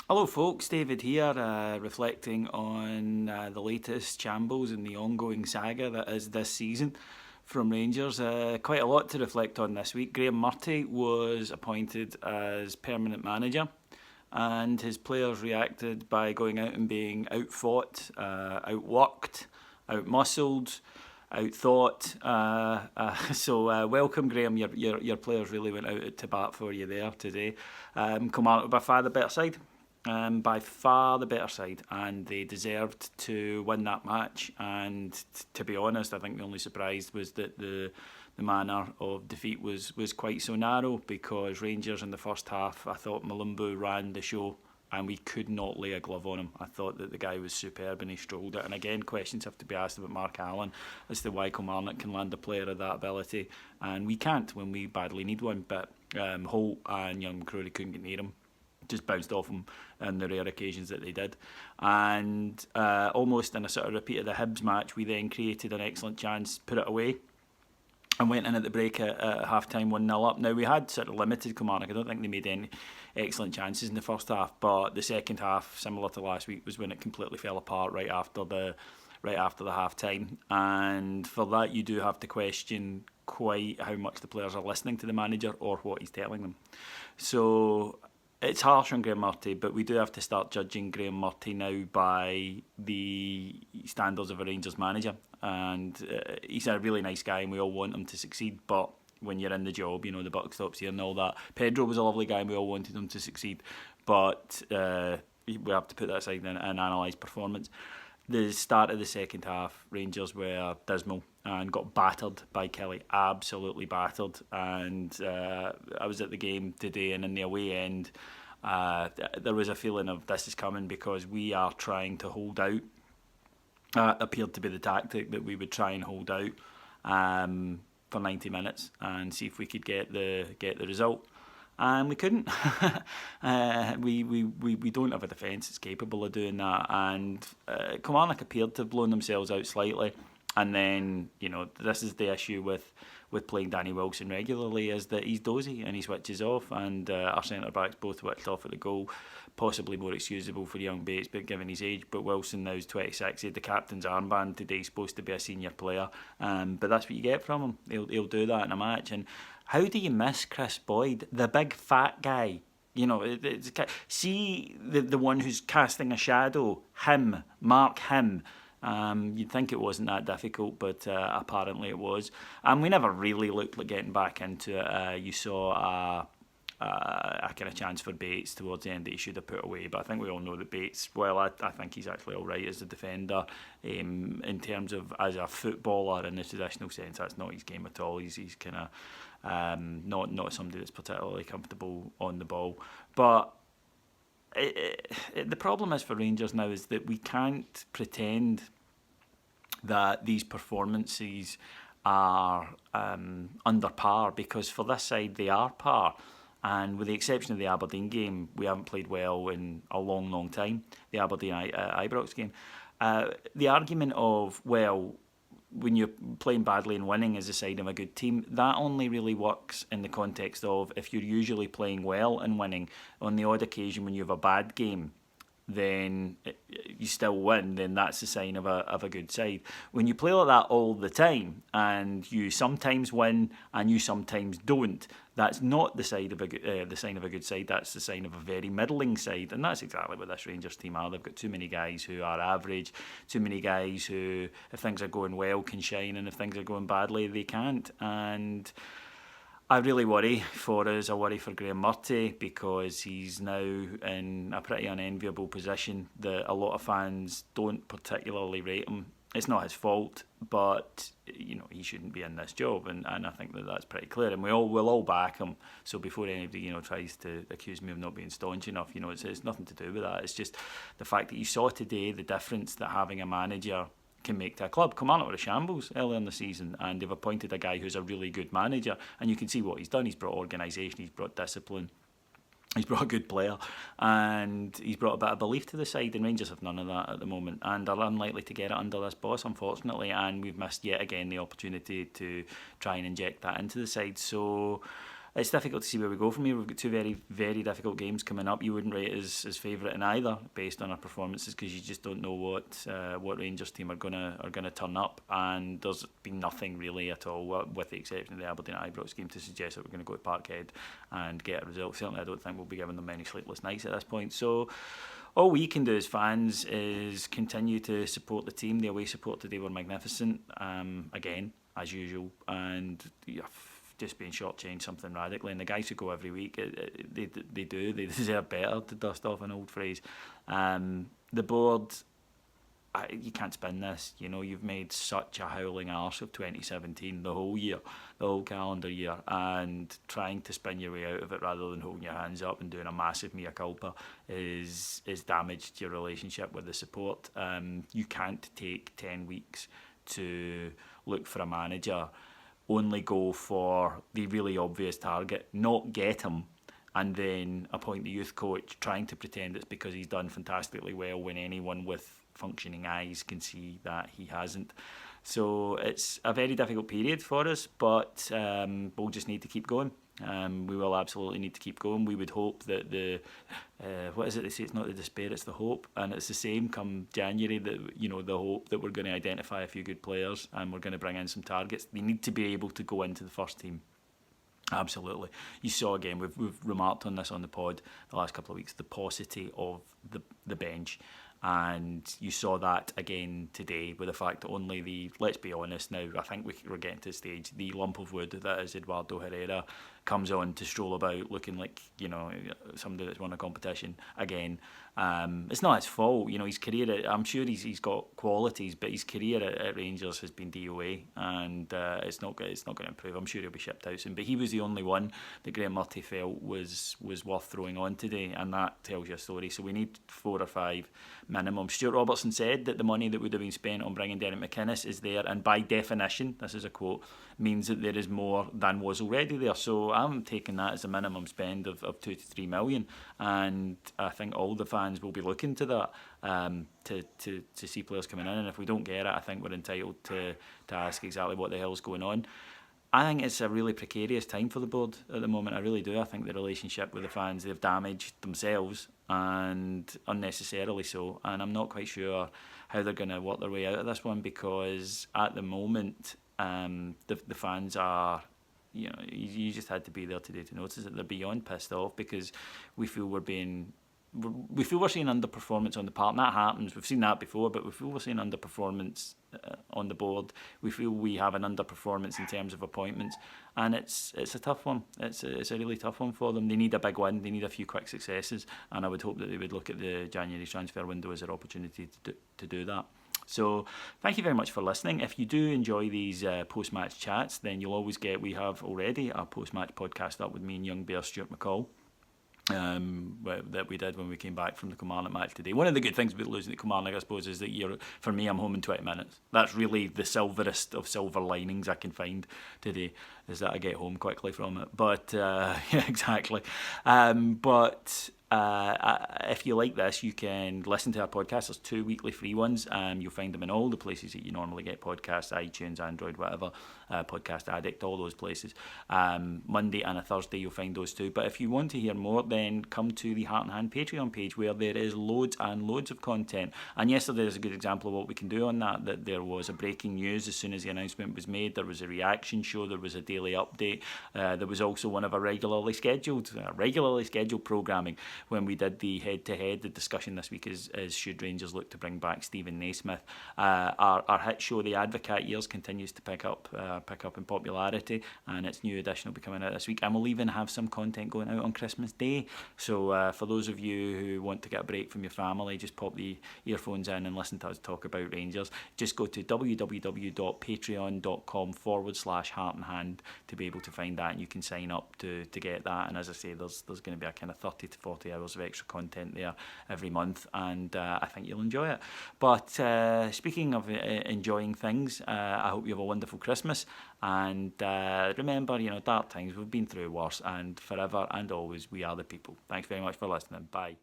Hello, folks. David here, reflecting on the latest shambles in the ongoing saga that is this season from Rangers. Quite a lot to reflect on this week. Graham Murty was appointed as permanent manager, and his players reacted by going out and being outfought, outworked, outmuscled, outthought. So welcome, Graham. Your players really went out to bat for you there today. Kilmarnock by far the better side. By far the better side, and they deserved to win that match. And to be honest, I think the only surprise was that the manner of defeat was quite so narrow, because Rangers in the first half, I thought Malumbu ran the show and we could not lay a glove on him. I thought that the guy was superb and he strolled it. And again, questions have to be asked about Mark Allen as to why Kilmarnock can land a player of that ability and we can't when we badly need one. But Holt and young McCrory couldn't get near him, just bounced off him on the rare occasions that they did. And almost in a sort of repeat of the Hibs match, we then created an excellent chance, put it away, and went in at the break at half time 1-0 up. Now, we had sort of limited Kilmarnock. I don't think they made any excellent chances in the first half, but the second half, similar to last week, was when it completely fell apart right after the half time. And for that, you do have to question quite how much the players are listening to the manager or what he's telling them. So it's harsh on Graham Murty, but we do have to start judging Graham Murty now by the standards of a Rangers manager. And he's a really nice guy and we all want him to succeed, but when you're in the job, you know, the buck stops here and all that. Pedro was a lovely guy and we all wanted him to succeed, but we have to put that aside and analyse performance. The start of the second half, Rangers were dismal and got battered by Killie, absolutely battered. And I was at the game today, and in the away end, there was a feeling of this is coming, because we are trying to hold out. Appeared to be the tactic, that we would try and hold out for 90 minutes and see if we could get the result. And we couldn't. We don't have a defence that's capable of doing that. And Kilmarnock appeared to have blown themselves out slightly. And then, you know, this is the issue with playing Danny Wilson regularly, is that he's dozy and he switches off. And our centre-backs both switched off at the goal. Possibly more excusable for young Bates, but given his age. But Wilson now is 26. He had the captain's armband today. He's supposed to be a senior player. But that's what you get from him. He'll do that in a match. And how do you miss Chris Boyd, the big fat guy? You know, see the one who's casting a shadow, him, mark him. You'd think it wasn't that difficult, but apparently it was. And we never really looked like getting back into it. You saw a kind of chance for Bates towards the end that he should have put away, but I think we all know that Bates, well, I think he's actually all right as a defender. In terms of as a footballer in the traditional sense, that's not his game at all. He's kind of not somebody that's particularly comfortable on the ball. But the problem is for Rangers now is that we can't pretend that these performances are under par, because for this side they are par. And with the exception of the Aberdeen game, we haven't played well in a long, long time. The Aberdeen Ibrox game. The argument of, well, when you're playing badly and winning is a sign of a good team, that only really works in the context of if you're usually playing well and winning. On the odd occasion when you have a bad game, then you still win, then that's a sign of a good side. When you play like that all the time and you sometimes win and you sometimes don't, that's not the sign of a good side. That's the sign of a very middling side, and that's exactly what this Rangers team are. They've got too many guys who are average, too many guys who, if things are going well, can shine, and if things are going badly, they can't. And I really worry for us. I worry for Graham Murty, because he's now in a pretty unenviable position that a lot of fans don't particularly rate him. It's not his fault, but you know, he shouldn't be in this job, and I think that that's pretty clear. And we'll all back him. So before anybody tries to accuse me of not being staunch enough, it's nothing to do with that. It's just the fact that you saw today the difference that having a manager can make to a club. Kilmarnock were a shambles earlier in the season, and they've appointed a guy who's a really good manager, and you can see what he's done. He's brought organisation, he's brought discipline, he's brought a good player, and he's brought a bit of belief to the side, and Rangers have none of that at the moment and are unlikely to get it under this boss, unfortunately, and we've missed yet again the opportunity to try and inject that into the side. So it's difficult to see where we go from here. We've got two very, very difficult games coming up. You wouldn't rate us as favourite in either based on our performances, because you just don't know what Rangers team are gonna turn up, and there's been nothing really at all, with the exception of the Aberdeen Ibrox game, to suggest that we're going to go to Parkhead and get a result. Certainly, I don't think we'll be giving them many sleepless nights at this point. So all we can do as fans is continue to support the team. The away support today were magnificent, again, as usual, and just being shortchanged something radically. And the guys who go every week, they deserve better, to dust off an old phrase. The board, you can't spin this. You've made such a howling arse of 2017, the whole year, the whole calendar year, and trying to spin your way out of it rather than holding your hands up and doing a massive mea culpa is damaged your relationship with the support. You can't take 10 weeks to look for a manager, only go for the really obvious target, not get him, and then appoint the youth coach, trying to pretend it's because he's done fantastically well when anyone with functioning eyes can see that he hasn't. So it's a very difficult period for us, but we'll just need to keep going. We will absolutely need to keep going. We would hope that what is it they say? It's not the despair, it's the hope, and it's the same come January. That the hope that we're going to identify a few good players and we're going to bring in some targets. They need to be able to go into the first team. Absolutely. You saw again. We've remarked on this on the pod the last couple of weeks. The paucity of the bench. And you saw that again today with the fact that only let's be honest now, I think we're getting to the stage, the lump of wood that is Eduardo Herrera comes on to stroll about looking like, somebody that's won a competition again. It's not his fault, his career, I'm sure he's got qualities, but his career at Rangers has been DOA, and it's not going to improve. I'm sure he'll be shipped out soon, but he was the only one that Graham Murty felt was worth throwing on today, and that tells you a story. So we need 4 or 5 minimum. Stuart Robertson said that the money that would have been spent on bringing Derek McInnes is there, and by definition, this is a quote, means that there is more than was already there. So I'm taking that as a minimum spend of 2 to 3 million, and I think all the fans will be looking to that to see players coming in, and if we don't get it, I think we're entitled to ask exactly what the hell's going on. I think it's a really precarious time for the board at the moment. I really do. I think the relationship with the fans, they've damaged themselves, and unnecessarily so. And I'm not quite sure how they're going to work their way out of this one, because at the moment, the fans are, you just had to be there today to notice that they're beyond pissed off, because we feel we're seeing underperformance on the part, and that happens. We've seen that before, but we feel we're seeing underperformance on the board. We feel we have an underperformance in terms of appointments, and it's a tough one. It's a really tough one for them. They need a big win. They need a few quick successes, and I would hope that they would look at the January transfer window as their opportunity to do that. So thank you very much for listening. If you do enjoy these post-match chats, then you'll always we have already a post-match podcast up with me and young Bear Stuart McCall. That we did when we came back from the Kilmarnock match today. One of the good things about losing to Kilmarnock, I suppose, is that for me, I'm home in 20 minutes. That's really the silverest of silver linings I can find today, is that I get home quickly from it. But yeah, exactly. If you like this, you can listen to our podcast. There's 2 weekly free ones. You'll find them in all the places that you normally get podcasts, iTunes, Android, whatever, Podcast Addict, all those places. Monday and a Thursday, you'll find those too. But if you want to hear more, then come to the Heart and Hand Patreon page, where there is loads and loads of content. And yesterday is a good example of what we can do on that there was a breaking news as soon as the announcement was made. There was a reaction show. There was a daily update. There was also one of our regularly scheduled programming, when we did the head-to-head. The discussion this week is should Rangers look to bring back Stephen Naismith. Our hit show, The Advocate Years, continues to pick up in popularity, and its new edition will be coming out this week, and we'll even have some content going out on Christmas Day. So for those of you who want to get a break from your family, just pop the earphones in and listen to us talk about Rangers. Just go to www.patreon.com/Heart and Hand to be able to find that, and you can sign up to get that. And as I say, there's going to be a kind of 30 to 40 hours of extra content there every month, and I think you'll enjoy it. But speaking of enjoying things, I hope you have a wonderful Christmas, and remember, dark times, we've been through worse, and forever and always we are the people. Thanks very much for listening. Bye.